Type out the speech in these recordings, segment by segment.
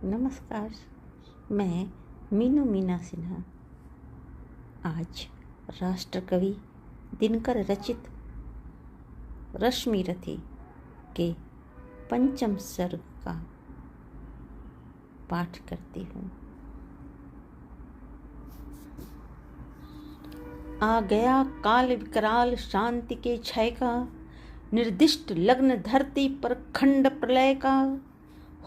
नमस्कार। मैं मीनू मीना सिन्हा आज राष्ट्रकवि दिनकर रचित रश्मिरथी के पंचम सर्ग का पाठ करती हूँ। आ गया काल विकराल शांति के क्षय का, निर्दिष्ट लग्न धरती पर खंड प्रलय का।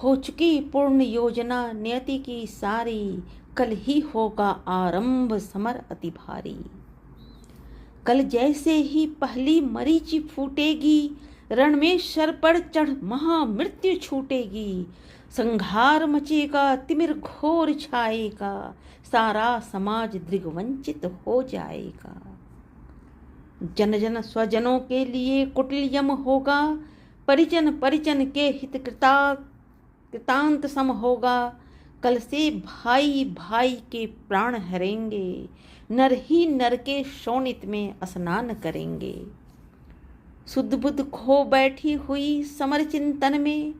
हो चुकी पूर्ण योजना नियति की सारी, कल ही होगा आरंभ समर अति भारी। कल जैसे ही पहली मरीचि फूटेगी, रण में शर पर चढ़ महामृत्यु छूटेगी। संहार मचेगा तिमिर घोर छाएगा, सारा समाज दृग्वंचित हो जाएगा। जन जन स्वजनों के लिए कुटिल यम होगा, परिजन परिजन के हित कृतांत सम होगा। कल से भाई भाई के प्राण हरेंगे, नर ही नर के शोणित में स्नान करेंगे। सुध बुध खो बैठी हुई समर चिंतन में,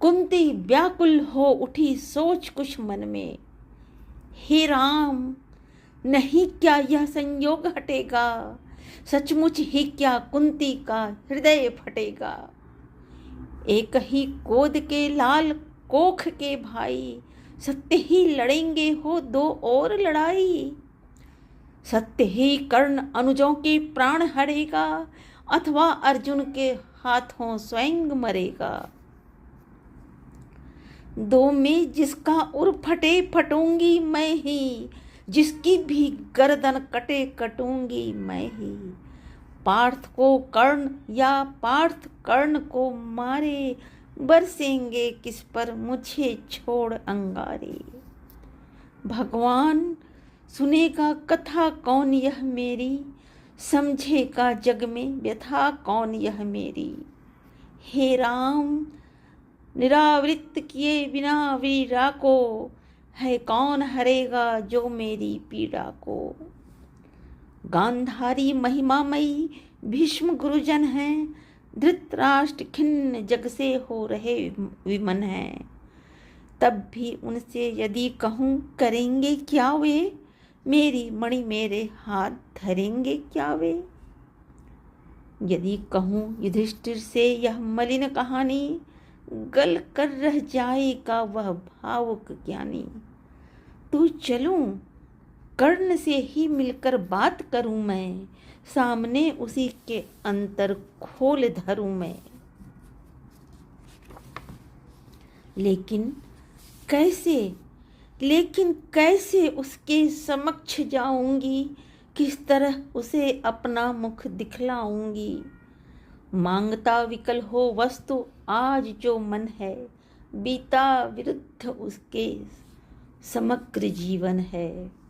कुंती व्याकुल हो उठी सोच कुछ मन में। हे राम, नहीं क्या यह संयोग हटेगा, सचमुच ही क्या कुंती का हृदय फटेगा। एक ही गोद के लाल कोख के भाई, सत्य ही लड़ेंगे हो दो और लड़ाई। सत्य ही कर्ण अनुजों के प्राण हरेगा, अथवा अर्जुन के हाथों स्वयं मरेगा। दो में जिसका उर फटे फटूंगी मैं ही, जिसकी भी गर्दन कटे कटूंगी मैं ही। पार्थ को कर्ण या पार्थ कर्ण को मारे, बरसेंगे किस पर मुझे छोड़ अंगारे। भगवान सुनेगा कथा कौन यह मेरी, समझेगा जग में व्यथा कौन यह मेरी। हे राम, निरावृत किए बिना वीरा को, है कौन हरेगा जो मेरी पीड़ा को। गांधारी महिमामयी भीष्म गुरुजन हैं, धृतराष्ट्र खिन्न जग से हो रहे विमन हैं। तब भी उनसे यदि कहूँ करेंगे क्या वे, मेरी मणि मेरे हाथ धरेंगे क्या वे। यदि कहूँ युधिष्ठिर से यह मलिन कहानी, गल कर रह जाएगा वह भावुक ज्ञानी। तू चलूं कर्ण से ही मिलकर बात करूं मैं, सामने उसी के अंतर खोल धरूं मैं। लेकिन कैसे उसके समक्ष जाऊंगी, किस तरह उसे अपना मुख दिखलाऊंगी। मांगता विकल हो वस्तु आज जो मन है, बीता विरुद्ध उसके समग्र जीवन है।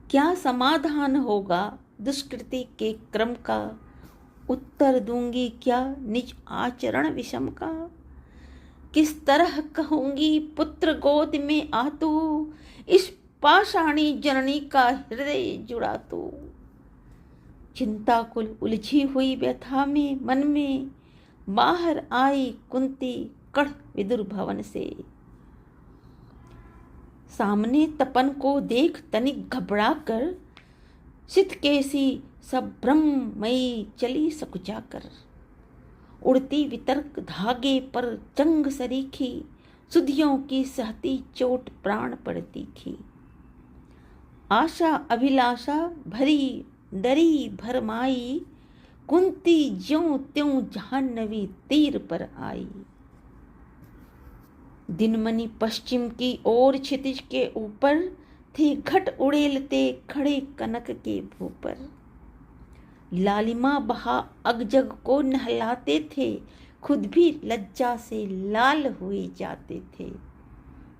क्या समाधान होगा दुष्कृति के क्रम का, उत्तर दूंगी क्या निज आचरण विषम का। किस तरह कहूंगी पुत्र गोद में आ तू, इस पाषाणी जननी का हृदय जुड़ा तू। चिंताकुल उलझी हुई व्यथा में मन में, बाहर आई कुंती कढ़ विदुर भवन से। सामने तपन को देख तनिक घबरा कर, सितकेसी सभ्रममयी चली सकुचा कर। उड़ती वितर्क धागे पर चंग सरीखी, सुधियों की सहती चोट प्राण पर तीखी। आशा अभिलाषा भरी डरी भरमाई, कुंती ज्यों त्यों जाह्नवी तीर पर आई। दिनमणि पश्चिम की ओर क्षितिज के ऊपर, थे घट उड़ेलते खड़े कनक के भूपर। लालिमा बहा अगजग को नहलाते थे, खुद भी लज्जा से लाल हुए जाते थे।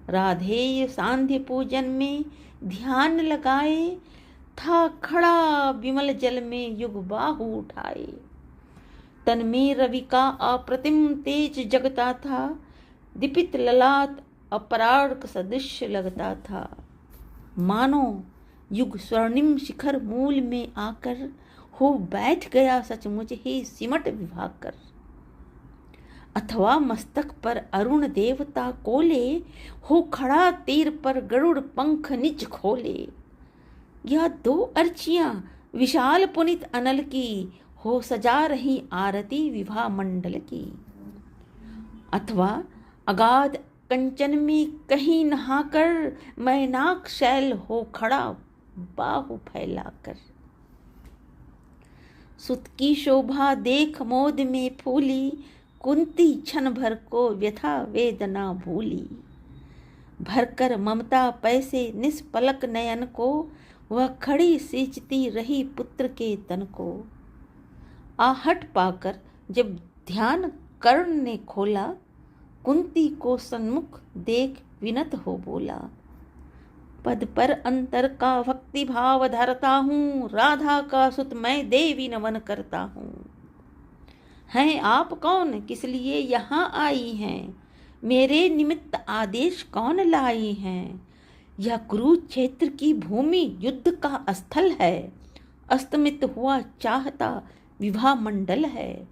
राधेय सांध्य पूजन में ध्यान लगाए, था खड़ा विमल जल में युग बाहु उठाए। तन में रवि का अप्रतिम तेज जगता था, दीपित ललाट अपरार्क सदृश लगता था। मानो युग स्वर्णिम शिखर मूल में आकर, हो बैठ गया सचमुच ही सिमट विभाग कर। अथवा मस्तक पर अरुण देवता कोले, हो खड़ा तीर पर गरुड़ पंख निज खोले। या दो अर्चियां विशाल पुनित अनल की, हो सजा रही आरती विवाह मंडल की। अथवा अगाध कंचन में कहीं नहाकर, मैनाक शैल हो खड़ा बाहु फैलाकर। सुत की शोभा देख मोद में फूली, कुंती क्षण भर को व्यथा वेदना भूली। भरकर ममता पैसे निष्पलक नयन को, वह खड़ी सींचती रही पुत्र के तन को। आहट पाकर जब ध्यान कर्ण ने खोला, कुंती को सन्मुख देख विनत हो बोला। पद पर अंतर का भक्ति भाव धरता हूँ, राधा का सुत मैं देवी नमन करता हूँ। हैं आप कौन, किस लिए यहाँ आई हैं, मेरे निमित्त आदेश कौन लाई हैं। यह कुरुक्षेत्र की भूमि युद्ध का स्थल है, अस्तमित हुआ चाहता विवाह मंडल है।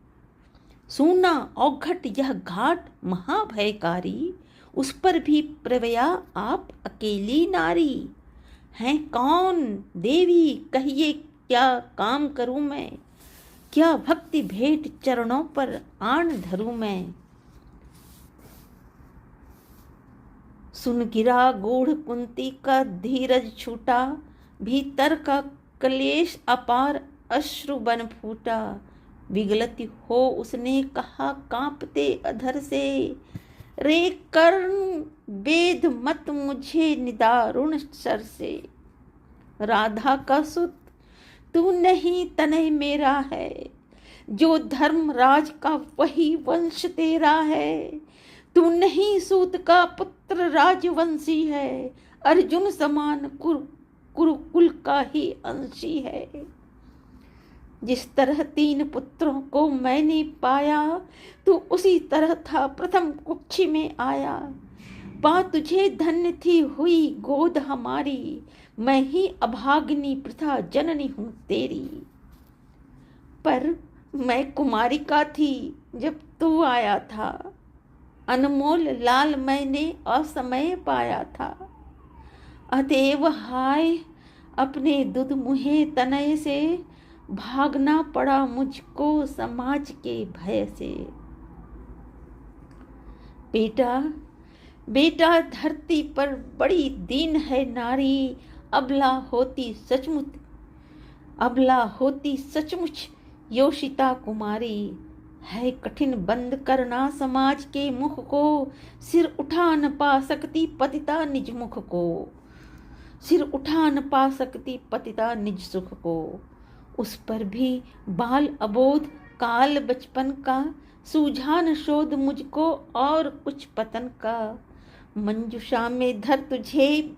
सूना औघट यह घाट महाभयकारी, उस पर भी प्रवया आप अकेली नारी। हैं कौन देवी कहिए, क्या काम करूं मैं, क्या भक्ति भेंट चरणों पर आन धरूं मैं। सुन गिरा गूढ़ कुंती का धीरज छूटा, भीतर का क्लेश अपार अश्रु बन फूटा। विगलती हो उसने कहा कांपते अधर से, रे कर्ण वेद मत मुझे निदारुण सर से। राधा का सुत तू नहीं तनय मेरा है, जो धर्म राज का वही वंश तेरा है। तू नहीं सूत का पुत्र राजवंशी है, अर्जुन समान कुरुकुल का ही अंशी है। जिस तरह 3 पुत्रों को मैंने पाया, तू उसी तरह था प्रथम कुक्षी में आया। पा तुझे धन्य थी हुई गोद हमारी, मैं ही अभागिनी प्रथा जननी हूँ तेरी। पर मैं कुमारिका थी जब तू आया था, अनमोल लाल मैंने असमय पाया था। अतएव हाय अपने दुध मुहे तनय से, भागना पड़ा मुझको समाज के भय से। बेटा बेटा धरती पर बड़ी दीन है नारी, अबला होती सचमुच योषिता कुमारी। है कठिन बंद करना समाज के मुख को, सिर उठा न पा सकती पतिता निज मुख को। सिर उठा न पा सकती पतिता निज सुख को। उस पर भी बाल अबोध काल बचपन का, सूझा न शोध मुझको और कुछ पतन का। मंजुषा में धर तुझे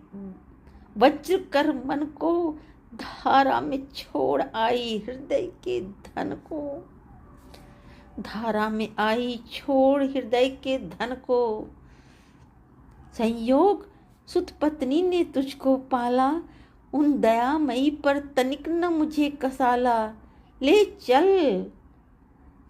वज्र कर मन को, धारा में छोड़ आई हृदय के धन को। धारा में आई छोड़ हृदय के धन को। संयोग सुत पत्नी ने तुझको पाला, उन दयामयी पर तनिक न मुझे कसाला। ले चल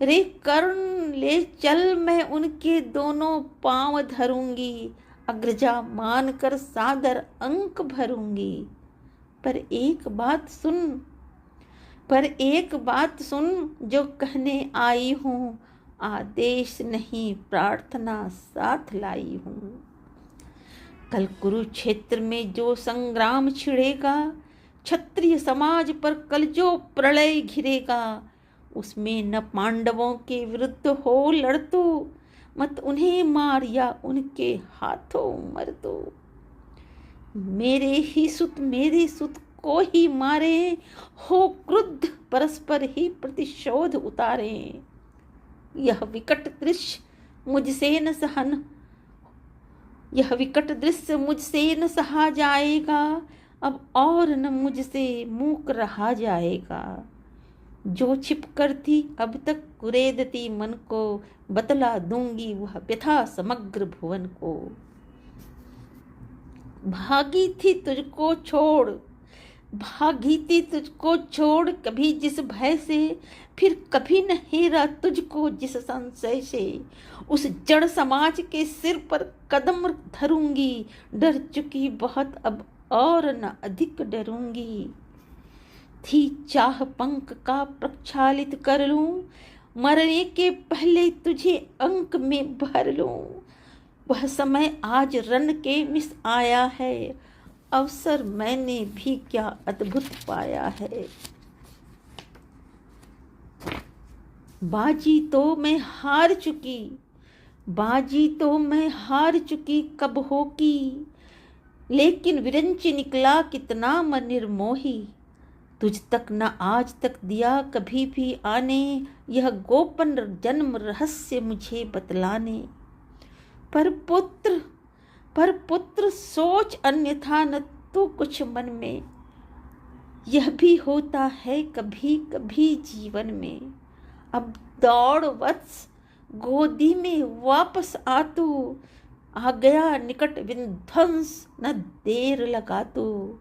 रे कर्ण ले चल, मैं उनके दोनों पांव धरूंगी, अग्रजा मान कर सादर अंक भरूंगी। पर एक बात सुन जो कहने आई हूँ, आदेश नहीं प्रार्थना साथ लाई हूँ। कल कुरुक्षेत्र में जो संग्राम छिड़ेगा, क्षत्रिय समाज पर कल जो प्रलय घिरेगा, उसमें न पांडवों के विरुद्ध हो लड़ तू, मत उन्हें मार या उनके हाथों मर दो। मेरे सुत को ही मारे, हो क्रुद्ध परस्पर ही प्रतिशोध उतारे। यह विकट दृश्य मुझसे न सहा जाएगा, अब और न मुझसे मूक रहा जाएगा। जो छिप कर थी अब तक कुरेदती मन को, बतला दूंगी वह व्यथा समग्र भुवन को। भागी थी तुझको छोड़ भागी थी तुझको छोड़ कभी जिस भय से, फिर कभी न हेरा तुझको जिस संशय से। उस जड़ समाज के सिर पर कदम धरूंगी, डर चुकी बहुत अब और न अधिक डरूंगी। थी चाह पंख का प्रक्षालित कर लूं, मरने के पहले तुझे अंक में भर लूं। वह समय आज रन के मिस आया है, अवसर मैंने भी क्या अद्भुत पाया है। बाजी तो मैं हार चुकी, बाजी तो मैं हार चुकी कब हो की, लेकिन विरंच निकला कितना मन निर्मोही। तुझ तक न आज तक दिया कभी भी आने, यह गोपन जन्म रहस्य मुझे बतलाने। पर पुत्र सोच अन्यथा न तो कुछ मन में, यह भी होता है कभी कभी जीवन में। अब दौड़ वत्स गोदी में वापस आ तू, आ गया निकट विध्वंस न देर लगा तू।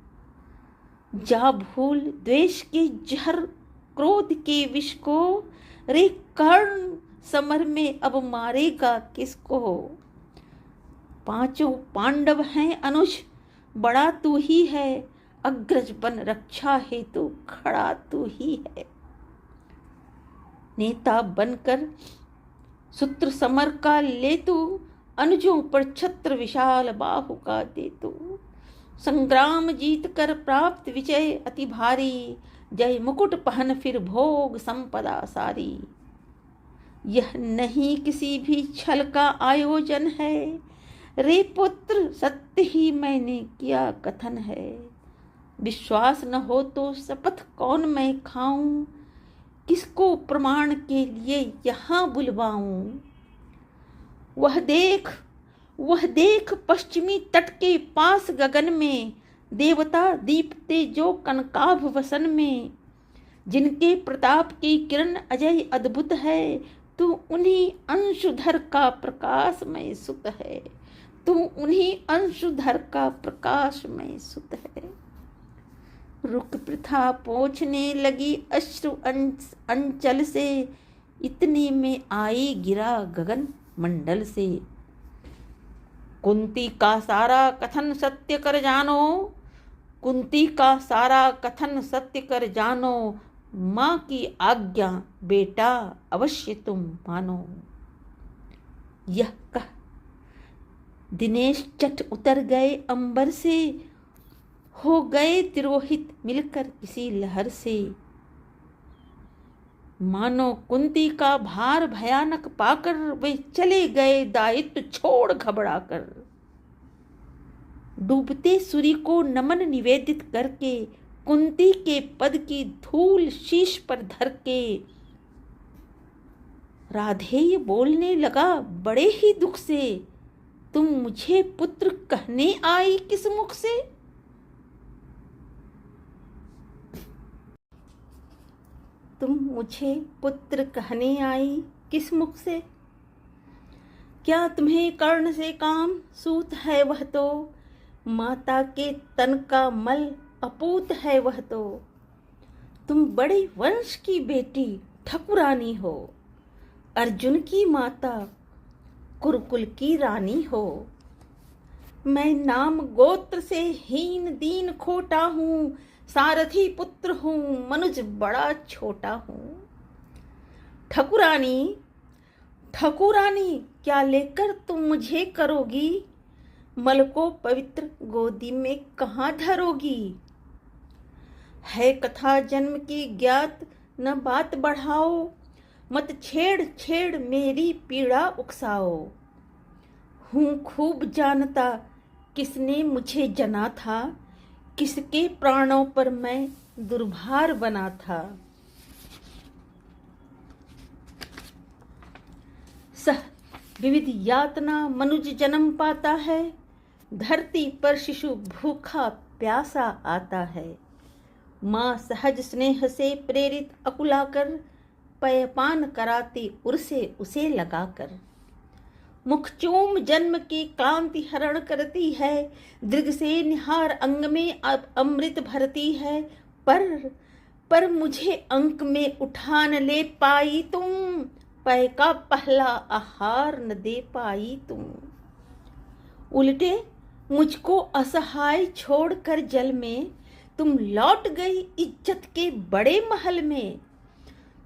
जा भूल द्वेष के जहर क्रोध के विष को, रे कर्ण समर में अब मारेगा किसको। पांचों पांडव हैं अनुज, बड़ा तू ही है, अग्रज बन रक्षा हेतु खड़ा तू ही है। नेता बनकर सूत्र समर का ले तू, अनुजों पर छत्र विशाल बाहु का दे तू। संग्राम जीत कर प्राप्त विजय अति भारी, जय मुकुट पहन फिर भोग संपदा सारी। यह नहीं किसी भी छल का आयोजन है, रे पुत्र सत्य ही मैंने किया कथन है। विश्वास न हो तो शपथ कौन मैं खाऊं, किसको प्रमाण के लिए यहाँ बुलवाऊं। वह देख पश्चिमी तट के पास गगन में, देवता दीपते जो कनकाभ वसन में। जिनके प्रताप की किरण अजय अद्भुत है, तू उन्हीं अंशुधर का प्रकाशमय सुत है। तू उन्हीं अंशुधर का प्रकाशमय सुत है। रुक प्रथा पोंछने लगी अश्रु अंचल से, इतने में आई गिरा गगन मंडल से। कुंती का सारा कथन सत्य कर जानो, कुंती का सारा कथन सत्य कर जानो। माँ की आज्ञा बेटा अवश्य तुम मानो। यह कह दिनेश चट उतर गए अंबर से, हो गए तिरोहित मिलकर किसी लहर से। मानो कुंती का भार भयानक पाकर वे चले गए दायित्व छोड़ घबराकर। डूबते सूर्य को नमन निवेदित करके, कुंती के पद की धूल शीश पर धर के, राधेय बोलने लगा बड़े ही दुख से, तुम मुझे पुत्र कहने आई किस मुख से। तुम मुझे पुत्र कहने आई किस मुख से। क्या तुम्हें कर्ण से काम सूत है वह तो, माता के तन का मल अपूत है वह तो। तुम बड़े वंश की बेटी ठकुरानी हो, अर्जुन की माता कुरुकुल की रानी हो। मैं नाम गोत्र से हीन दीन खोटा हूँ, सारथी पुत्र हूँ मनुज बड़ा छोटा हूँ। ठकुरानी क्या लेकर तुम मुझे करोगी, मल को पवित्र गोदी में कहाँ धरोगी। है कथा जन्म की ज्ञात न बात बढ़ाओ, मत छेड़ मेरी पीड़ा उकसाओ। हूँ खूब जानता किसने मुझे जना था, किसके प्राणों पर मैं दुर्भार बना था। सह विविध यातना मनुज जन्म पाता है, धरती पर शिशु भूखा प्यासा आता है। माँ सहज स्नेह से प्रेरित अकुलाकर, पयपान कराती उर्से उसे लगाकर। मुखचूम जन्म की क्लांति हरण करती है, दृग से निहार अंग में अमृत भरती है। पर मुझे अंक में उठा न ले पाई तुम, पै का पहला आहार न दे पाई तुम। उल्टे मुझको असहाय छोड़कर जल में, तुम लौट गई इज्जत के बड़े महल में।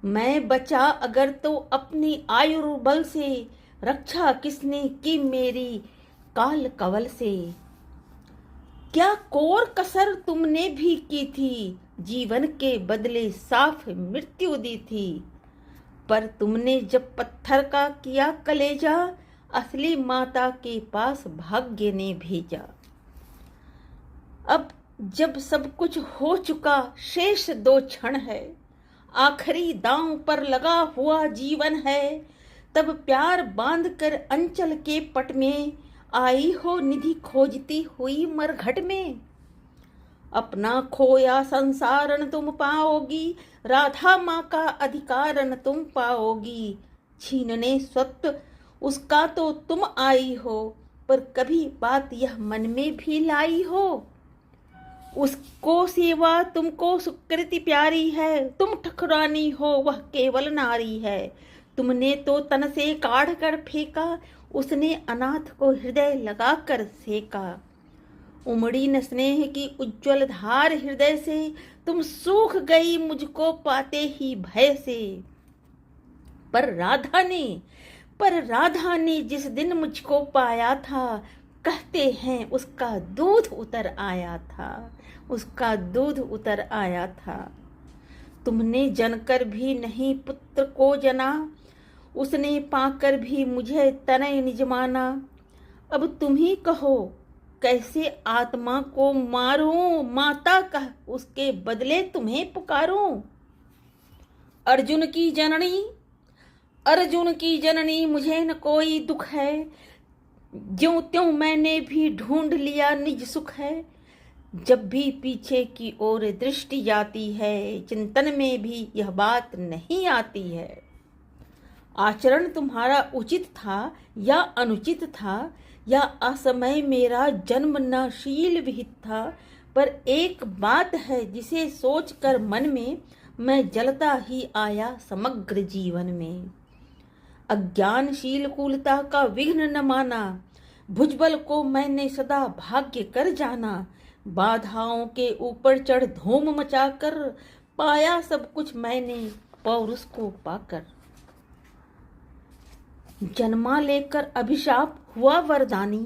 मैं बचा अगर तो अपनी आयुर्बल से, रक्षा किसने की मेरी काल कवल से। क्या कोर कसर तुमने भी की थी, जीवन के बदले साफ मृत्यु दी थी। पर तुमने जब पत्थर का किया कलेजा, असली माता के पास भाग्य ने भेजा। अब जब सब कुछ हो चुका, शेष 2 क्षण है, आखिरी दांव पर लगा हुआ जीवन है। तब प्यार बांध कर अंचल के पट में, आई हो निधि खोजती हुई मरघट में। अपना खोया संसारन तुम पाओगी, राधा माँ का अधिकारन तुम पाओगी। छीनने स्वत्व उसका तो तुम आई हो, पर कभी बात यह मन में भी लाई हो। उसको सेवा तुमको सुकृति प्यारी है, तुम ठकुरानी हो वह केवल नारी है। तुमने तो तन से काढ़ कर फेंका, उसने अनाथ को हृदय लगाकर सेका। उमड़ी न स्नेह की उज्ज्वल धार हृदय से, तुम सूख गई मुझको पाते ही भय से। पर राधा ने जिस दिन मुझको पाया था, कहते हैं उसका दूध उतर आया था, उसका दूध उतर आया था। तुमने जनकर भी नहीं पुत्र को जना, उसने पाकर भी मुझे तनय निज माना। अब तुम ही कहो कैसे आत्मा को मारूं, माता कह उसके बदले तुम्हें पुकारूं। अर्जुन की जननी मुझे न कोई दुख है, ज्यों त्यों मैंने भी ढूंढ लिया निज सुख है। जब भी पीछे की ओर दृष्टि जाती है, चिंतन में भी यह बात नहीं आती है। आचरण तुम्हारा उचित था या अनुचित था, या असमय मेरा जन्म न शील विहित था। पर एक बात है जिसे सोचकर मन में, मैं जलता ही आया समग्र जीवन में। अज्ञानशील कुलता का विघ्न न माना, भुजबल को मैंने सदा भाग्य कर जाना। बाधाओं के ऊपर चढ़ धूम मचाकर, पाया सब कुछ मैंने पौरुष को पाकर। जन्मा लेकर अभिशाप हुआ वरदानी,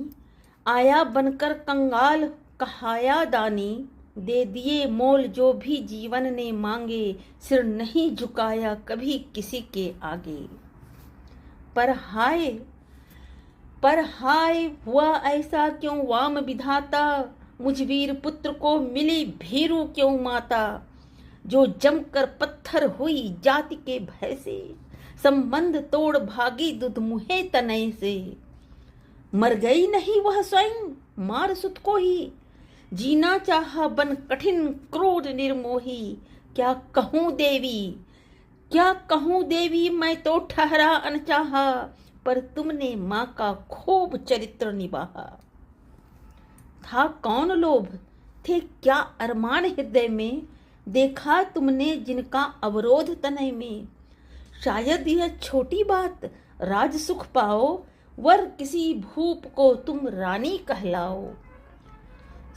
आया बनकर कंगाल कहाया दानी। दे दिए मोल जो भी जीवन ने मांगे, सिर नहीं झुकाया कभी किसी के आगे। पर हाय हुआ ऐसा क्यों वाम विधाता, मुझ वीर पुत्र को मिली भीरू क्यों माता। जो जमकर पत्थर हुई जाति के भय से, संबंध तोड़ भागी दुधमुहे तनय से। मर गई नहीं वह स्वयं मार सुत को ही, जीना चाहा बन कठिन क्रूर निर्मोही। क्या कहूँ देवी मैं तो ठहरा अनचाहा, पर तुमने माँ का खूब चरित्र निभाया। था कौन लोभ, थे क्या अरमान हृदय में, देखा तुमने जिनका अवरोध तनय में। शायद यह छोटी बात राज सुख पाओ, वर किसी भूप को तुम रानी कहलाओ।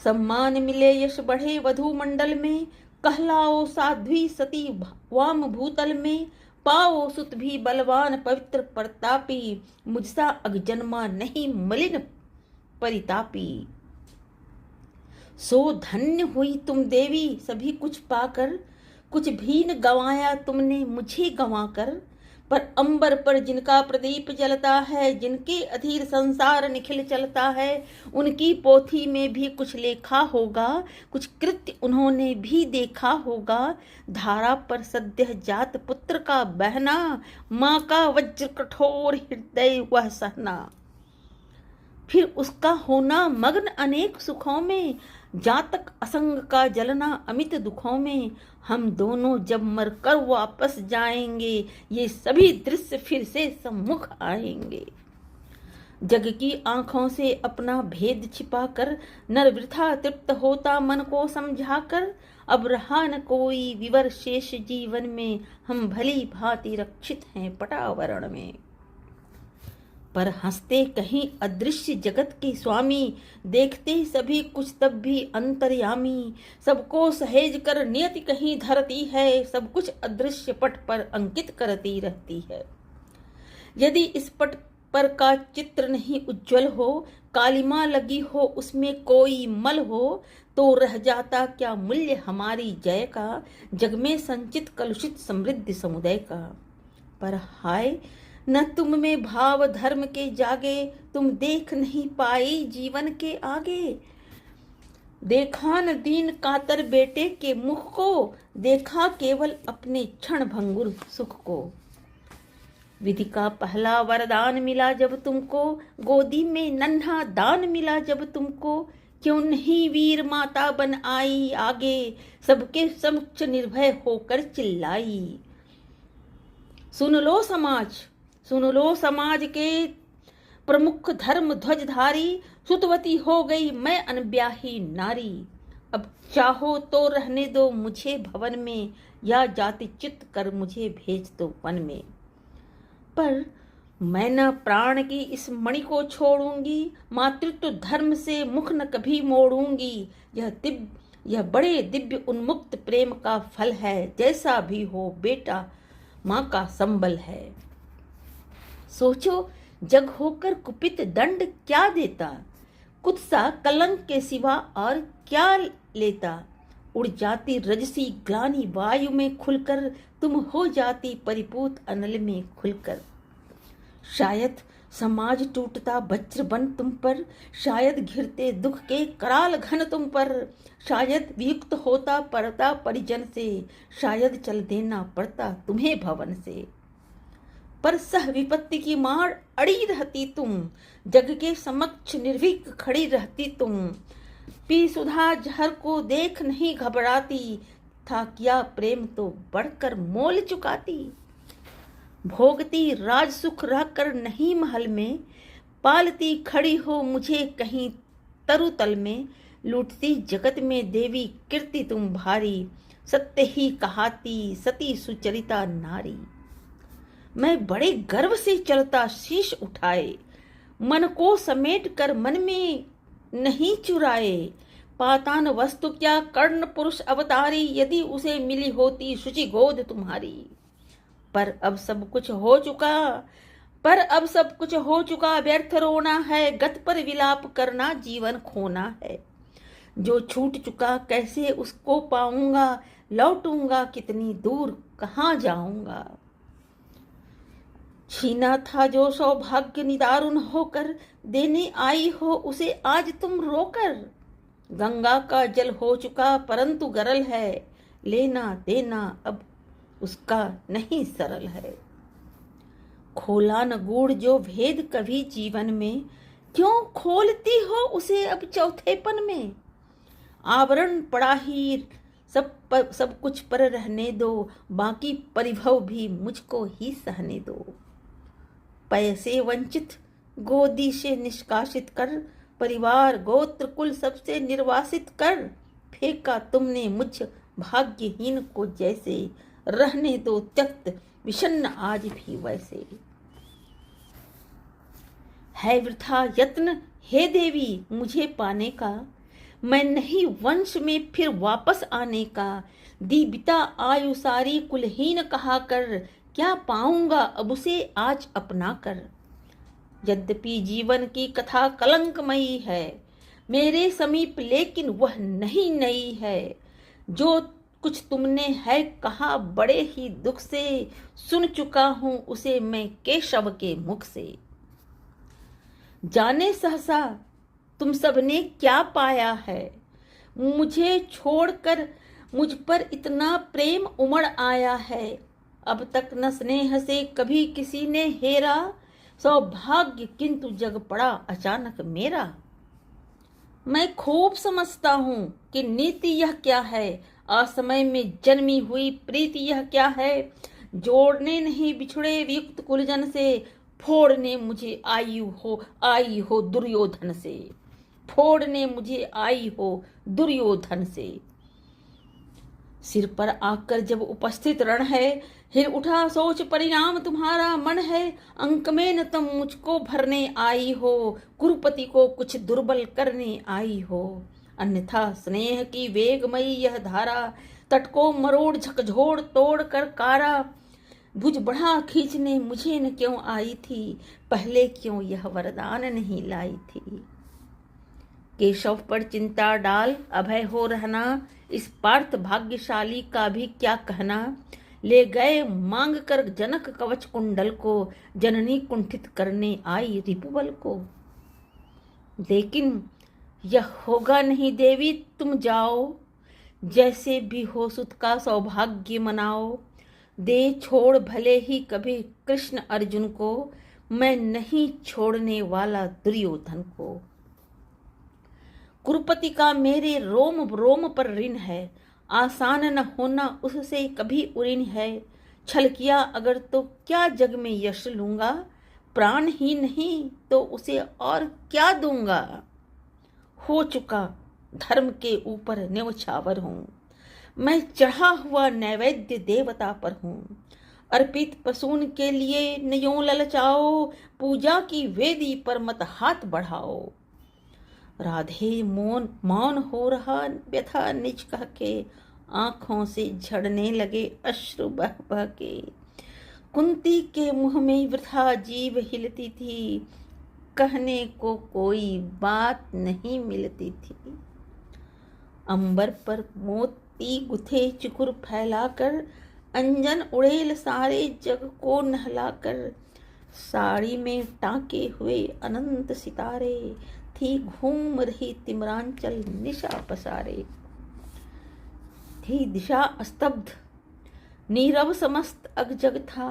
सम्मान मिले यश बढ़े वधु मंडल में, कहलाओ साध्वी सती वाम भूतल में। पाओ सुत भी बलवान पवित्र प्रतापी, मुझसा अगजन्मा नहीं मलिन परितापी। सो धन्य हुई तुम देवी सभी कुछ पाकर, कुछ भी न गंवाया तुमने मुझे गंवाकर। पर अंबर पर जिनका प्रदीप जलता है, जिनके अधीर संसार निखिल चलता है, उनकी पोथी में भी कुछ लेखा होगा, कुछ कृत्य उन्होंने भी देखा होगा। धारा पर सद्य जात पुत्र का बहना, माँ का वज्र कठोर हृदय वह सहना। फिर उसका होना मग्न अनेक सुखों में, जातक असंग का जलना अमित दुखों में। हम दोनों जब मरकर वापस जाएंगे, ये सभी दृश्य फिर से सम्मुख आएंगे। जग की आंखों से अपना भेद छिपाकर नर वृथा तृप्त होता मन को समझाकर। अब रहा न कोई विवर शेष जीवन में, हम भली भांति रक्षित हैं पटावरण में। पर हंसते कहीं अदृश्य जगत के स्वामी, देखते सभी कुछ तब भी अंतर्यामी। सबको सहेज कर नियति कहीं धरती है, सब कुछ अदृश्य पट पर अंकित करती रहती है। यदि इस पट पर का चित्र नहीं उज्जवल हो, कालिमा लगी हो उसमें कोई मल हो, तो रह जाता क्या मूल्य हमारी जय का, जग में संचित कलुषित समृद्ध समुदाय का। पर हाय न तुम में भाव धर्म के जागे, तुम देख नहीं पाई जीवन के आगे। देखा न दीन कातर बेटे के मुख को, देखा केवल अपने क्षण भंगुर सुख को। विधि का पहला वरदान मिला जब तुमको, गोदी में नन्हा दान मिला जब तुमको। क्यों नहीं वीर माता बन आई आगे, सबके समक्ष निर्भय होकर चिल्लाई। सुन लो समाज के प्रमुख धर्म ध्वजधारी, सुतवती हो गई मैं अनब्याही नारी। अब चाहो तो रहने दो मुझे भवन में, या जाति चित कर मुझे भेज दो वन में। पर मैं न प्राण की इस मणि को छोड़ूंगी, मातृत्व धर्म से मुख न कभी मोड़ूंगी। यह बड़े दिव्य उन्मुक्त प्रेम का फल है, जैसा भी हो बेटा माँ का संबल है। सोचो जग होकर कुपित दंड क्या देता, कुत्सा कलंक के सिवा और क्या लेता। उड़ जाती रजसी ग्लानि वायु में खुलकर, तुम हो जाती परिपूत अनल में खुलकर। शायद समाज टूटता वज्र बन तुम पर, शायद घिरते दुख के कराल घन तुम पर। शायद वियुक्त होता पड़ता परिजन से, शायद चल देना पड़ता तुम्हें भवन से। पर सह विपत्ति की मार अड़ी रहती तुम, जग के समक्ष निर्भीक खड़ी रहती तुम। पी सुधा जहर को देख नहीं घबराती, था क्या प्रेम तो बढ़कर मोल चुकाती। भोगती राज सुख रहकर नहीं महल में, पालती खड़ी हो मुझे कहीं तरुतल में। लूटती जगत में देवी कीर्ति तुम भारी, सत्य ही कहाती सती सुचरिता नारी। मैं बड़े गर्व से चलता शीश उठाए, मन को समेट कर मन में नहीं चुराए। पातान वस्तु क्या कर्ण पुरुष अवतारी, यदि उसे मिली होती शुचि गोद तुम्हारी। पर अब सब कुछ हो चुका व्यर्थ रोना है, गत पर विलाप करना जीवन खोना है। जो छूट चुका कैसे उसको पाऊंगा, लौटूंगा कितनी दूर कहाँ जाऊंगा। छीना था जो सौभाग्य निदारुण होकर, देने आई हो उसे आज तुम रोकर। गंगा का जल हो चुका परंतु गरल है, लेना देना अब उसका नहीं सरल है। खोला न गूढ़ जो भेद कभी जीवन में, क्यों खोलती हो उसे अब चौथेपन में। आवरण पड़ा ही सब कुछ पर रहने दो, बाकी परिभव भी मुझको ही सहने दो। पैसे वंचित गोदी से निष्कासित कर, परिवार गोत्र कुल सबसे निर्वासित कर। फेंका तुमने मुझ भाग्यहीन को जैसे, रहने दो त्यक्त विषन्न आज भी वैसे। है वृथा यत्न हे देवी मुझे पाने का, मैं नहीं वंश में फिर वापस आने का। दीबिता आयु सारी कुलहीन कहा कर, क्या पाऊंगा अब उसे आज अपना कर। यद्यपि जीवन की कथा कलंकमयी है, मेरे समीप लेकिन वह नहीं नई है। जो कुछ तुमने है कहा बड़े ही दुख से, सुन चुका हूं उसे मैं केशव के मुख से। जाने सहसा तुम सबने क्या पाया है, मुझे छोड़कर मुझ पर इतना प्रेम उमड़ आया है। अब तक न स्नेह से कभी किसी ने हेरा, सौभाग्य किंतु जग पड़ा अचानक मेरा। मैं खूब समझता हूँ कि नीति यह क्या है, असमय में जन्मी हुई प्रीति यह क्या है। जोड़ने नहीं बिछड़े वियुक्त कुलजन से, फोड़ने मुझे आई हो दुर्योधन से, फोड़ने मुझे आई हो दुर्योधन से। सिर पर आकर जब उपस्थित रण है, हिल उठा सोच परिणाम तुम्हारा मन है। अंक में न तुम मुझको भरने आई हो, कुरुपति को कुछ दुर्बल करने आई हो। अन्यथा स्नेह की वेगमयी यह धारा, तट को मरोड़ झकझोड़ तोड़ कर कारा। भुज बढ़ा खींचने मुझे न क्यों आई थी, पहले क्यों यह वरदान नहीं लाई थी। केशव पर चिंता डाल अभय हो रहना, इस पार्थ भाग्यशाली का भी क्या कहना। ले गए मांग कर जनक कवच कुंडल को, जननी कुंठित करने आई रिपुबल को। लेकिन यह होगा नहीं देवी, तुम जाओ, जैसे भी हो सुत का सौभाग्य मनाओ। दे छोड़ भले ही कभी कृष्ण अर्जुन को, मैं नहीं छोड़ने वाला दुर्योधन को। कुरुपति का मेरे रोम रोम पर ऋण है, आसान न होना उससे कभी उऋण है। छल किया अगर तो क्या जग में यश लूंगा, प्राण ही नहीं तो उसे और क्या दूंगा। हो चुका धर्म के ऊपर न्यौछावर हूँ, मैं चढ़ा हुआ नैवेद्य देवता पर हूँ। अर्पित पसून के लिए न यूं ललचाओ, पूजा की वेदी पर मत हाथ बढ़ाओ। राधे मौन हो रहा व्यथा निज कह के, आंखों से झड़ने लगे अश्रु बह बह के। कुंती के मुंह में वृथा जीभ हिलती थी, कहने को कोई बात नहीं मिलती थी। अंबर पर मोती गुथे चुकुर फैलाकर, अंजन उड़ेल सारे जग को नहलाकर। साड़ी में टाके हुए अनंत सितारे, थी घूम रही तिमरांचल निशा पसारे। थी दिशा स्तब्ध नीरव समस्त अगजग था,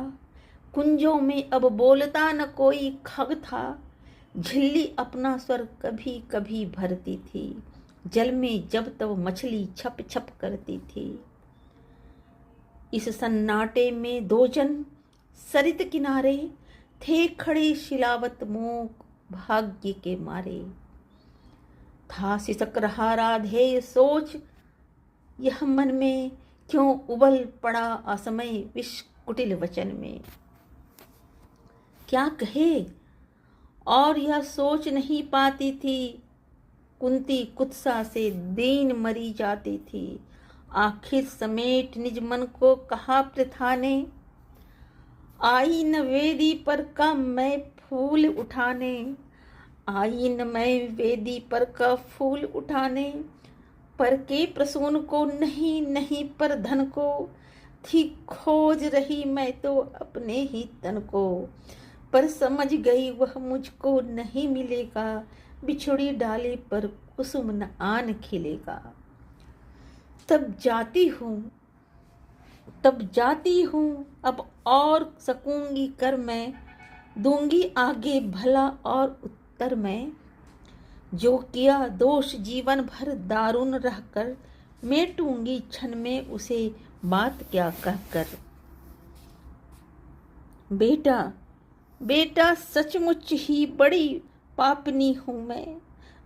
कुंजों में अब बोलता न कोई खग था। झिल्ली अपना स्वर कभी कभी भरती थी, जल में जब तब मछली छप छप करती थी। इस सन्नाटे में दो जन सरित किनारे, थे खड़े शिलावत मूक भाग्य के मारे। था सिसक रहा राधे सोच यह मन में, क्यों उबल पड़ा असमय विष कुटिल वचन में। क्या कहे और यह सोच नहीं पाती थी, कुंती कुत्सा से दीन मरी जाती थी। आखिर समेट निज मन को कहा प्रथा ने, आई न वेदी पर का मैं फूल उठाने। आई न मैं वेदी पर का फूल उठाने, पर के प्रसून को नहीं नहीं पर धन को। थी खोज रही मैं तो अपने ही तन को, पर समझ गई वह मुझको नहीं मिलेगा। बिछुड़ी डाली पर कुसुम न आन खिलेगा। तब जाती हूँ अब और सकूंगी कर मैं, दूंगी आगे भला और उत्तर मैं। जो किया दोष जीवन भर दारुण रहकर, मेटूंगी क्षण में उसे बात क्या कहकर। बेटा सचमुच ही बड़ी पापनी हूँ मैं,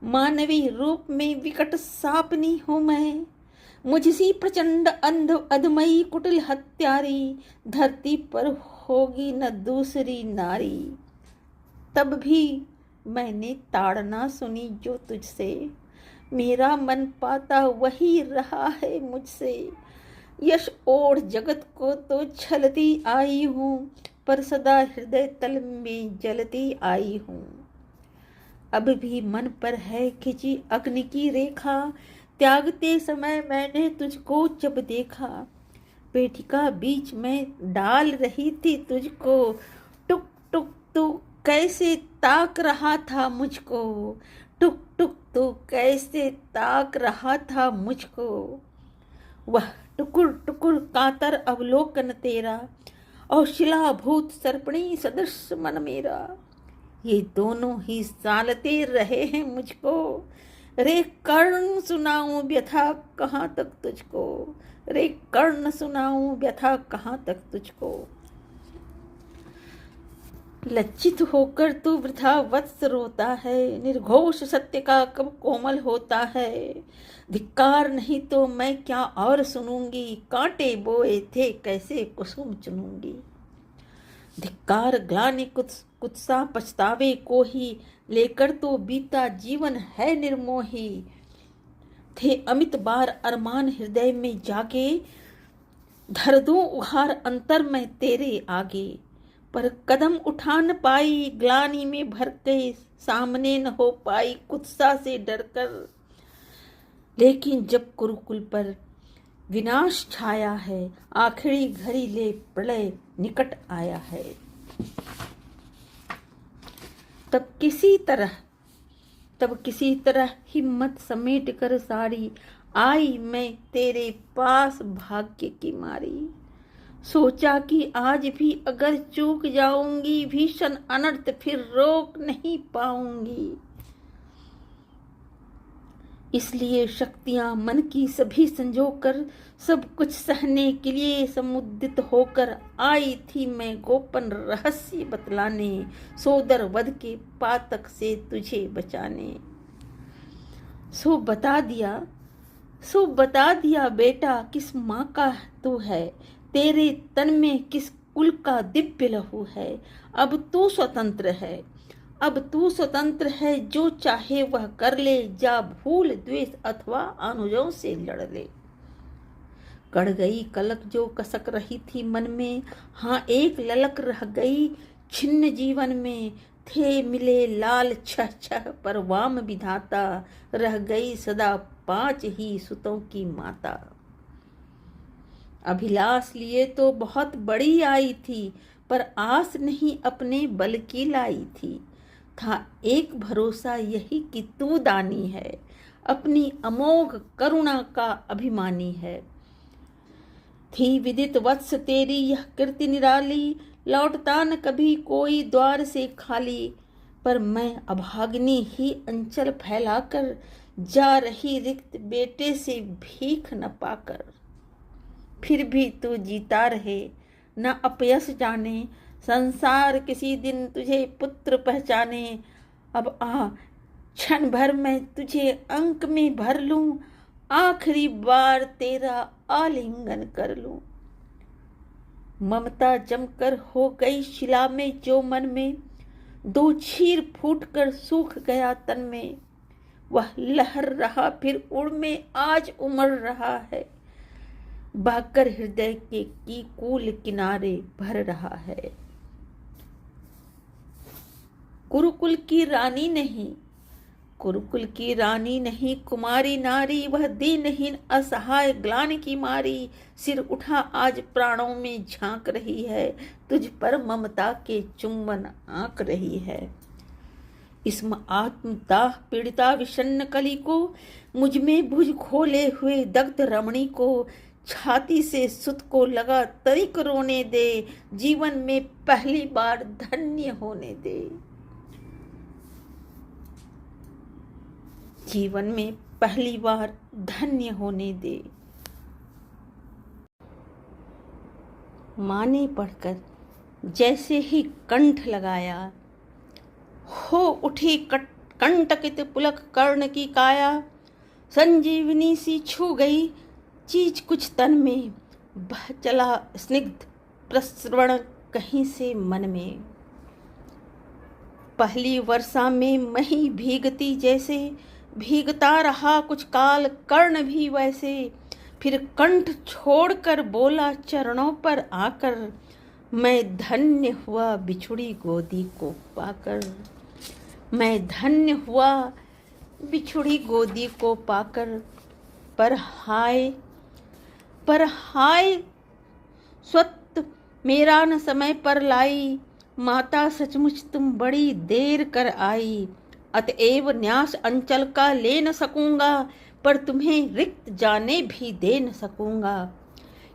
मानवी रूप में विकट सापनी हूँ मैं। मुझसी प्रचंड अंध अधमयी कुटिल हत्यारी, धरती पर होगी न दूसरी नारी। तब भी मैंने ताड़ना सुनी जो तुझसे, मेरा मन पाता वही रहा है मुझसे। यश ओढ़ जगत को तो छलती आई हूँ, पर सदा हृदय तल में जलती आई हूँ। अब भी मन पर है खिंची अग्नि की रेखा, त्यागते समय मैंने तुझको जब देखा। पेटिका बीच में डाल रही थी तुझको, टुक टुक तू कैसे ताक रहा था मुझको। टुक टुक तू कैसे ताक रहा था मुझको। वह टुकुर टुकुर कातर अवलोकन तेरा, और शिलाभूत सर्पणी सदृश मन मेरा। ये दोनों ही सालते रहे हैं मुझको, रे कर्ण सुनाऊं व्यथा कहाँ तक तुझको। रे कर्ण सुनाऊं व्यथा कहाँ तक तुझको। लज्जित होकर तू वृथा वत्स रोता है, निर्घोष सत्य का कब कोमल होता है। धिक्कार नहीं तो मैं क्या और सुनूंगी, कांटे बोए थे कैसे कुसुम चुनूंगी। धिक्कार ग्लानि कुत्सा पछतावे को ही, लेकर तो बीता जीवन है निर्मोही। थे अमित बार अरमान हृदय में जागे, धर दूं उघार अंतर में तेरे आगे। पर कदम उठा न पाई ग्लानि में भर के, सामने न हो पाई कुत्सा से डरकर। लेकिन जब कुरुकुल पर विनाश छाया है, आखिरी घड़ी ले प्रलय निकट आया है। तब किसी तरह हिम्मत समेट कर सारी, आई मैं तेरे पास भाग्य की मारी। सोचा कि आज भी अगर चूक जाऊंगी, भीषण अनर्थ फिर रोक नहीं पाऊंगी। इसलिए शक्तियां मन की सभी संजोकर, सब कुछ सहने के लिए समुदित होकर आई थी मैं गोपन रहस्य बतलाने, सोदर वध के पातक से तुझे बचाने। सो बता दिया बेटा किस माँ का तू है, तेरे तन में किस कुल का दिव्य लहू है। अब तू स्वतंत्र है, जो चाहे वह कर ले, जा भूल द्वेष अथवा अनुजों से लड़ ले। कड़ गई कलक जो कसक रही थी मन में, हाँ एक ललक रह गई छिन्न जीवन में। थे मिले लाल छह छह पर वाम विधाता, रह गई सदा 5 ही सुतों की माता। अभिलाष लिए तो बहुत बड़ी आई थी, पर आस नहीं अपने बल की लाई थी। था एक भरोसा यही कि तू दानी है, अपनी अमोघ करुणा का अभिमानी है। थी विदित वत्स तेरी यह कृति निराली, लौटता न कभी कोई द्वार से खाली। पर मैं अभागिनी ही अंचल फैलाकर, जा रही रिक्त बेटे से भीख न पाकर। फिर भी तू जीता रहे न अपयश जाने, संसार किसी दिन तुझे पुत्र पहचाने। अब आ क्षण भर मैं तुझे अंक में भर लूं, आखिरी बार तेरा आलिंगन कर लूं। ममता जमकर हो गई शिला में जो मन में, 2 चीर फूट कर सूख गया तन में। वह लहर रहा फिर उड़ में आज उमड़ रहा है, बहकर हृदय के की कूल किनारे भर रहा है। कुरुकुल की रानी नहीं कुमारी नारी, वह दीनहीन असहाय ग्लानि की मारी। सिर उठा आज प्राणों में झांक रही है, तुझ पर ममता के चुंबन आंक रही है। इसम आत्मदाह पीड़िता विषन्न कली को, मुझ में भुज खोले हुए दग्ध रमणी को। छाती से सुत को लगा तनिक रोने दे, जीवन में पहली बार धन्य होने दे। जीवन में पहली बार धन्य होने दे। माँ ने पढ़कर जैसे ही कंठ लगाया, हो उठी कंटकित पुलक कर्ण की काया। संजीवनी सी छू गई चीज कुछ तन में, बह चला स्निग्ध प्रस्रवण कहीं से मन में। पहली वर्षा में मही भीगती जैसे, भीगता रहा कुछ काल कर्ण भी वैसे। फिर कंठ छोड़कर बोला चरणों पर आकर, मैं धन्य हुआ बिछुड़ी गोदी को पाकर। मैं धन्य हुआ बिछुड़ी गोदी को पाकर। पर हाय स्वत मेरा न समय पर लाई, माता सचमुच तुम बड़ी देर कर आई। अतएव न्यास अंचल का ले न सकूंगा, पर तुम्हें रिक्त जाने भी दे न सकूंगा।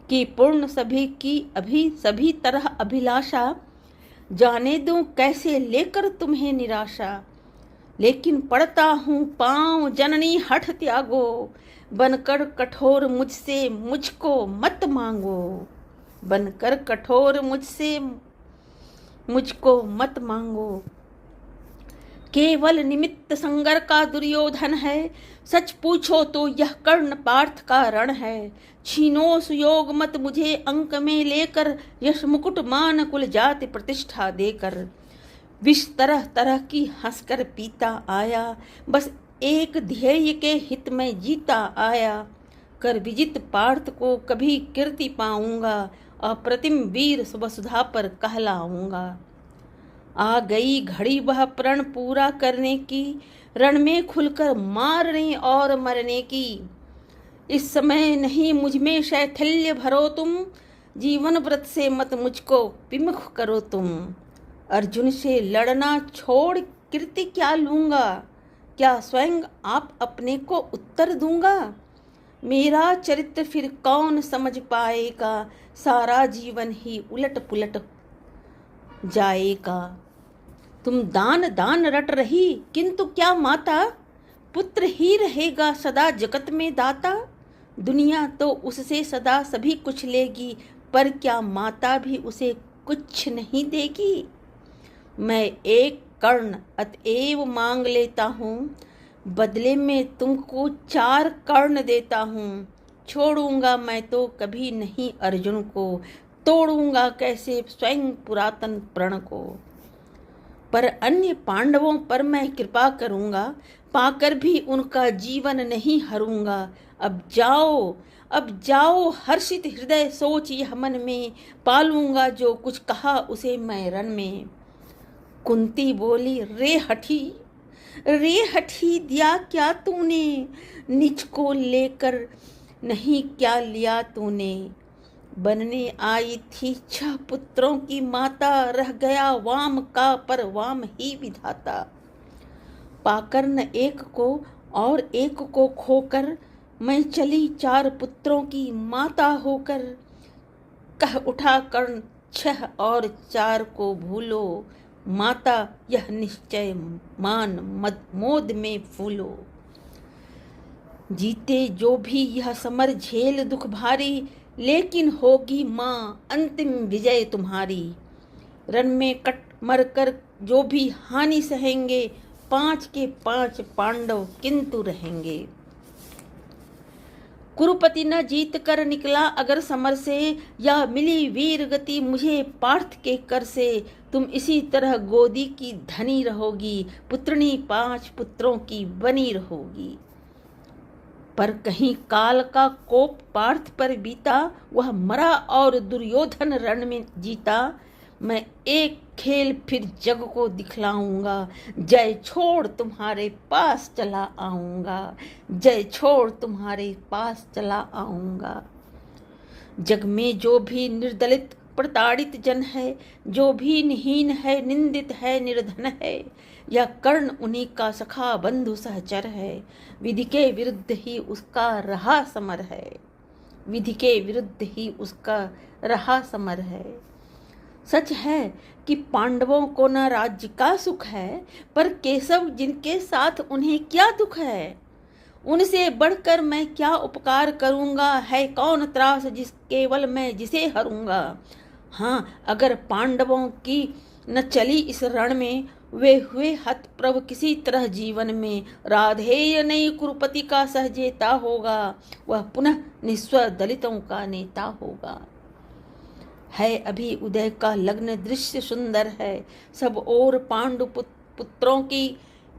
कि पूर्ण सभी की अभी सभी तरह अभिलाषा, जाने दूं कैसे लेकर तुम्हें निराशा। लेकिन पड़ता हूँ पाँव जननी हठ त्यागो, बनकर कठोर मुझसे मुझको मत मांगो। बनकर कठोर मुझसे मुझको मत मांगो। केवल निमित्त संगर का दुर्योधन है, सच पूछो तो यह कर्ण पार्थ का रण है। छीनो सुयोग मत मुझे अंक में लेकर, यश मुकुट मान कुल जाति प्रतिष्ठा देकर। विष तरह तरह की हंसकर पीता आया, बस एक ध्येय के हित में जीता आया। कर विजित पार्थ को कभी कीर्ति पाऊंगा, अप्रतिम वीर वसुधा पर कहलाऊंगा। आ गई घड़ी वह प्रण पूरा करने की, रण में खुलकर मारने और मरने की। इस समय नहीं मुझ में शैथिल्य भरो तुम, जीवन व्रत से मत मुझको विमुख करो तुम। अर्जुन से लड़ना छोड़ कीर्ति क्या लूंगा, क्या स्वयं आप अपने को उत्तर दूंगा। मेरा चरित्र फिर कौन समझ पाएगा, सारा जीवन ही उलट पुलट जाएगा। तुम दान दान रट रही, किंतु क्या माता, पुत्र ही रहेगा सदा जगत में दाता। दुनिया तो उससे सदा सभी कुछ लेगी, पर क्या माता भी उसे कुछ नहीं देगी। मैं एक कर्ण अतएव मांग लेता हूँ, बदले में तुमको 4 कर्ण देता हूँ। छोड़ूंगा मैं तो कभी नहीं अर्जुन को, तोड़ूंगा कैसे स्वयं पुरातन प्रण को। पर अन्य पांडवों पर मैं कृपा करूंगा, पाकर भी उनका जीवन नहीं हरूंगा। अब जाओ हर्षित हृदय सोच यह मन में, पालूंगा जो कुछ कहा उसे मैं रण में। कुंती बोली रे हठी दिया क्या तूने, निज को लेकर नहीं क्या लिया तूने। बनने आई थी 6 पुत्रों की माता, रह गया वाम का पर वाम ही विधाता। पाकर न एक को और एक को खोकर, मैं चली 4 पुत्रों की माता होकर। कह उठा कर्ण 6 और 4 को भूलो, माता यह निश्चय मान मोद में फूलो। जीते जो भी यह समर झेल दुख भारी, लेकिन होगी माँ अंतिम विजय तुम्हारी। रण में कट मर कर जो भी हानि सहेंगे, 5 के 5 पांडव किंतु रहेंगे। कुरुपति न जीत कर निकला अगर समर से, या मिली वीर गति मुझे पार्थ के कर से। तुम इसी तरह गोदी की धनी रहोगी, पुत्रनी 5 पुत्रों की बनी रहोगी। पर कहीं काल का कोप पार्थ पर बीता, वह मरा और दुर्योधन रण में जीता। मैं एक खेल फिर जग को दिखलाऊंगा, जय छोड़ तुम्हारे पास चला आऊंगा, जय छोड़ तुम्हारे पास चला आऊंगा। जग में जो भी निर्दलित प्रताड़ित जन है, जो भी निहीन है निंदित है निर्धन है, यह कर्ण उन्हीं का सखा बंधु सहचर है। विधि के विरुद्ध ही उसका रहा समर है, विधि के विरुद्ध ही उसका रहा समर है। सच है कि पांडवों को न राज्य का सुख है, पर केशव जिनके साथ उन्हें क्या दुख है। उनसे बढ़कर मैं क्या उपकार करूंगा, है कौन त्रास जिस केवल मैं जिसे हरूंगा। हाँ, अगर पांडवों की न चली इस रण में, वे हुए हतप्रभ किसी तरह जीवन में। राधेय नहीं कुरुपति का सहजेता होगा, वह पुनः निस्व दलितों का नेता होगा। है अभी उदय का लग्न दृश्य सुंदर है, सब ओर पांडु पुत्रों की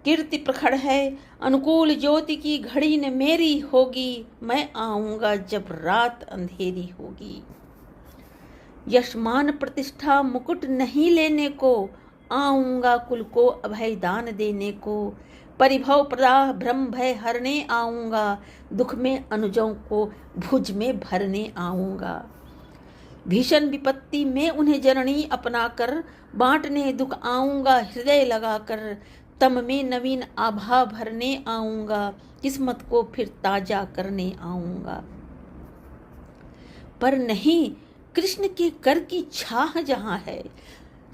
कीर्ति प्रखर है। अनुकूल ज्योति की घड़ी न मेरी होगी, मैं आऊंगा जब रात अंधेरी होगी। यशमान प्रतिष्ठा मुकुट नहीं लेने को, आऊंगा कुल को अभय दान देने को। परिभव प्रदाह भ्रम भय हरने आऊंगा, दुख में अनुजों को भुज में भरने आऊंगा। भीषण विपत्ति में उन्हें जननी अपनाकर, बांटने दुख आऊंगा हृदय लगाकर। तम में नवीन आभा भरने आऊंगा, किस्मत को फिर ताजा करने आऊंगा। पर नहीं कृष्ण के कर की छाह जहाँ है,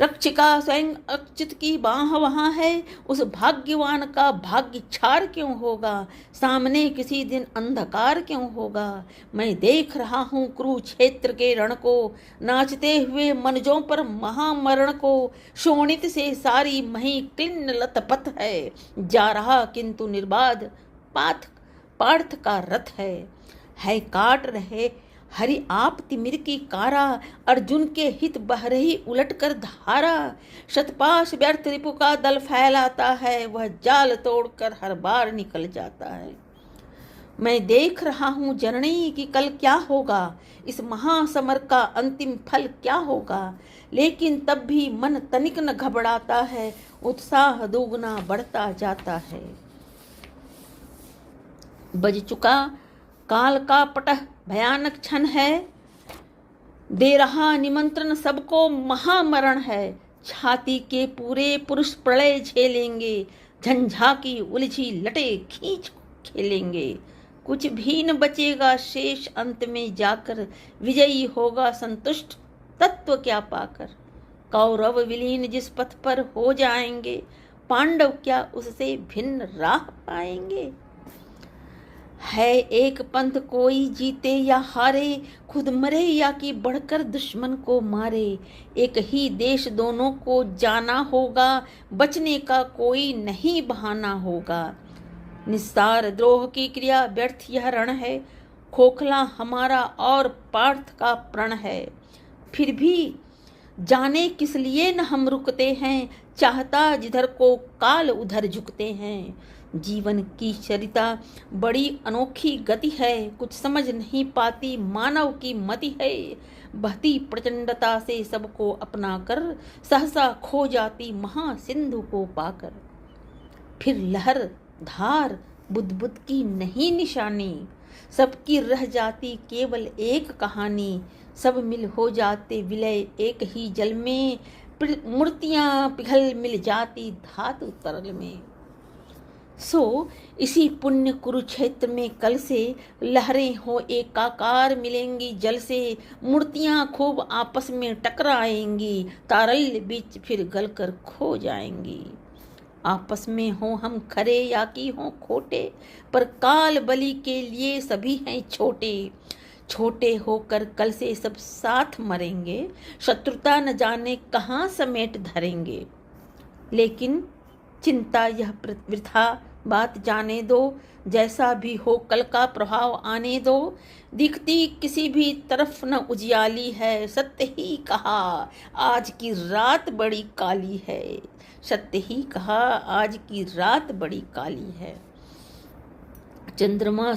रक्षिका स्वयं अच्युत की बाह वहाँ है, उस भाग्यवान का भाग्य क्षार क्यों होगा, सामने किसी दिन अंधकार क्यों होगा। मैं देख रहा हूँ कुरुक्षेत्र के रण को, नाचते हुए मनजों पर महामरण को। शोणित से सारी मही क्लिन्न लथपथ है, जा रहा किंतु निर्बाध पार्थ का रथ है काट रहे हरि आप तिमिर की कारा, अर्जुन के हित बह रही उलट कर धारा। शतपाश व्यर्थ रिपु का दल फैलाता है, वह जाल तोड़कर हर बार निकल जाता है। मैं देख रहा हूँ जननी कि कल क्या होगा, इस महासमर का अंतिम फल क्या होगा। लेकिन तब भी मन तनिक न घबराता है, उत्साह दोगुना बढ़ता जाता है। बज चुका काल का पटह भयानक क्षण है, दे रहा निमंत्रण सबको महामरण है। छाती के पूरे पुरुष प्रलय झेलेंगे, झंझा की उलझी लटे खींच खेलेंगे। कुछ भी न बचेगा शेष, अंत में जाकर विजयी होगा संतुष्ट तत्व क्या पाकर। कौरव विलीन जिस पथ पर हो जाएंगे, पांडव क्या उससे भिन्न राह पाएंगे। है एक पंथ कोई जीते या हारे, खुद मरे या कि बढ़कर दुश्मन को मारे। एक ही देश दोनों को जाना होगा, बचने का कोई नहीं बहाना होगा। निस्सार द्रोह की क्रिया व्यर्थ यह रण है, खोखला हमारा और पार्थ का प्रण है। फिर भी जाने किस लिए न हम रुकते हैं, चाहता जिधर को काल उधर झुकते हैं। जीवन की चरिता बड़ी अनोखी गति है, कुछ समझ नहीं पाती मानव की मति है। बहती प्रचंडता से सबको अपना कर, सहसा खो जाती महासिंधु को पाकर। फिर लहर धार बुद्ध की नहीं निशानी, सबकी रह जाती केवल एक कहानी। सब मिल हो जाते विलय एक ही जल में, मूर्तियां पिघल मिल जाती धातु तरल में। इसी पुण्य कुरुक्षेत्र में कल से लहरें हो एकाकार मिलेंगी जल से। मूर्तियां खूब आपस में टकराएंगी, तारल्य बीच फिर गलकर खो जाएंगी। आपस में हो हम खरे या कि हो खोटे, पर काल बलि के लिए सभी हैं छोटे। छोटे होकर कल से सब साथ मरेंगे, शत्रुता न जाने कहाँ समेट धरेंगे। लेकिन चिंता यह वृथा बात जाने दो, जैसा भी हो कल का प्रभाव आने दो। दिखती किसी भी तरफ न उजियाली है, सत्य ही कहा आज की रात बड़ी काली है। सत्य ही कहा आज की रात बड़ी काली है। चंद्रमा